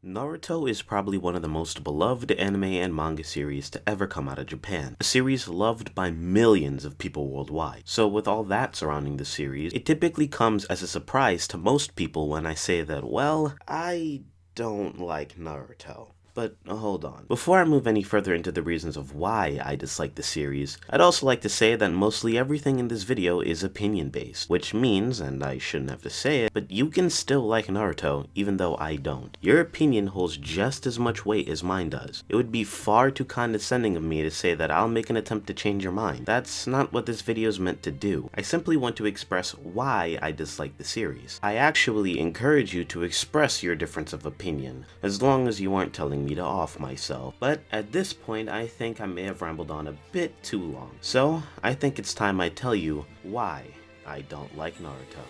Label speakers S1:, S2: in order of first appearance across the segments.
S1: Naruto is probably one of the most beloved anime and manga series to ever come out of Japan, a series loved by millions of people worldwide. So with all that surrounding the series, it typically comes as a surprise to most people when I say that, well, I don't like Naruto. But hold on. Before I move any further into the reasons of why I dislike the series, I'd also like to say that mostly everything in this video is opinion-based, which means, and I shouldn't have to say it, but you can still like Naruto, even though I don't. Your opinion holds just as much weight as mine does. It would be far too condescending of me to say that I'll make an attempt to change your mind. That's not what this video is meant to do. I simply want to express why I dislike the series. I actually encourage you to express your difference of opinion, as long as you aren't telling me to off myself, but at this point I think I may have rambled on a bit too long. So I think it's time I tell you why I don't like Naruto.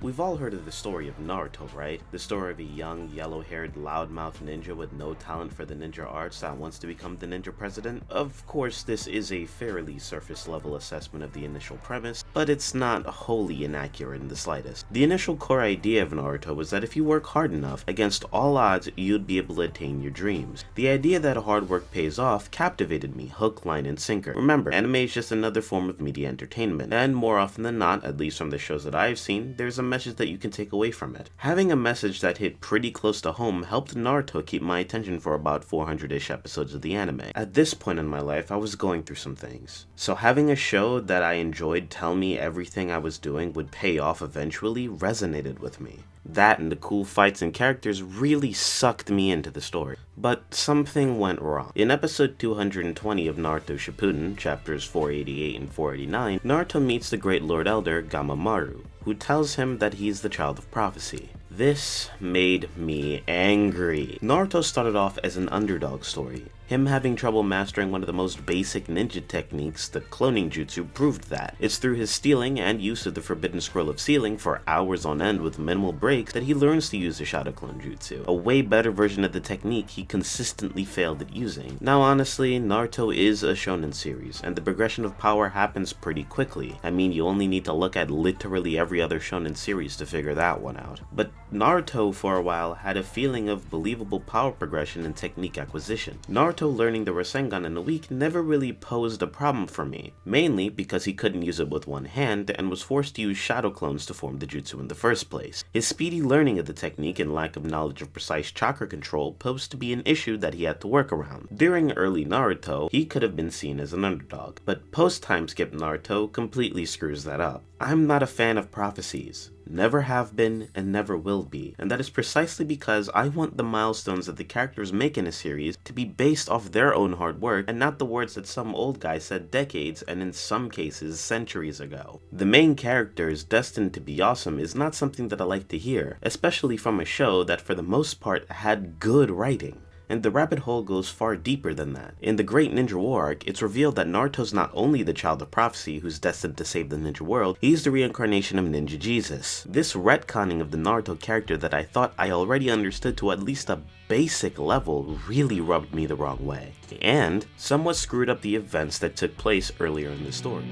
S1: We've all heard of the story of Naruto, right? The story of a young, yellow-haired, loudmouth ninja with no talent for the ninja arts that wants to become the ninja president. Of course, this is a fairly surface-level assessment of the initial premise, but it's not wholly inaccurate in the slightest. The initial core idea of Naruto was that if you work hard enough, against all odds, you'd be able to attain your dreams. The idea that hard work pays off captivated me, hook, line, and sinker. Remember, anime is just another form of media entertainment, and more often than not, at least from the shows that I've seen, there's a message that you can take away from it. Having a message that hit pretty close to home helped Naruto keep my attention for about 400-ish episodes of the anime. At this point in my life, I was going through some things. So having a show that I enjoyed tell me everything I was doing would pay off eventually resonated with me. That and the cool fights and characters really sucked me into the story. But something went wrong. In episode 220 of Naruto Shippuden, chapters 488 and 489, Naruto meets the Great Lord Elder Gamamaru, who tells him that he's the child of prophecy. This made me angry. Naruto started off as an underdog story. Him having trouble mastering one of the most basic ninja techniques, the cloning jutsu, proved that. It's through his stealing and use of the forbidden scroll of sealing for hours on end with minimal breaks that he learns to use the shadow clone jutsu, a way better version of the technique he consistently failed at using. Now honestly, Naruto is a shonen series, and the progression of power happens pretty quickly. I mean, you only need to look at literally every other shonen series to figure that one out. But Naruto, for a while, had a feeling of believable power progression and technique acquisition. Naruto learning the Rasengan in a week never really posed a problem for me, mainly because he couldn't use it with one hand and was forced to use shadow clones to form the jutsu in the first place. His speedy learning of the technique and lack of knowledge of precise chakra control posed to be an issue that he had to work around. During early Naruto, he could have been seen as an underdog, but post-time skip Naruto completely screws that up. I'm not a fan of prophecies. Never have been, and never will be, and that is precisely because I want the milestones that the characters make in a series to be based off their own hard work and not the words that some old guy said decades and in some cases centuries ago. The main characters destined to be awesome is not something that I like to hear, especially from a show that for the most part had good writing. And the rabbit hole goes far deeper than that. In the Great Ninja War arc, it's revealed that Naruto's not only the child of prophecy who's destined to save the ninja world, he's the reincarnation of Ninja Jesus. This retconning of the Naruto character that I thought I already understood to at least a basic level really rubbed me the wrong way, and somewhat screwed up the events that took place earlier in the story.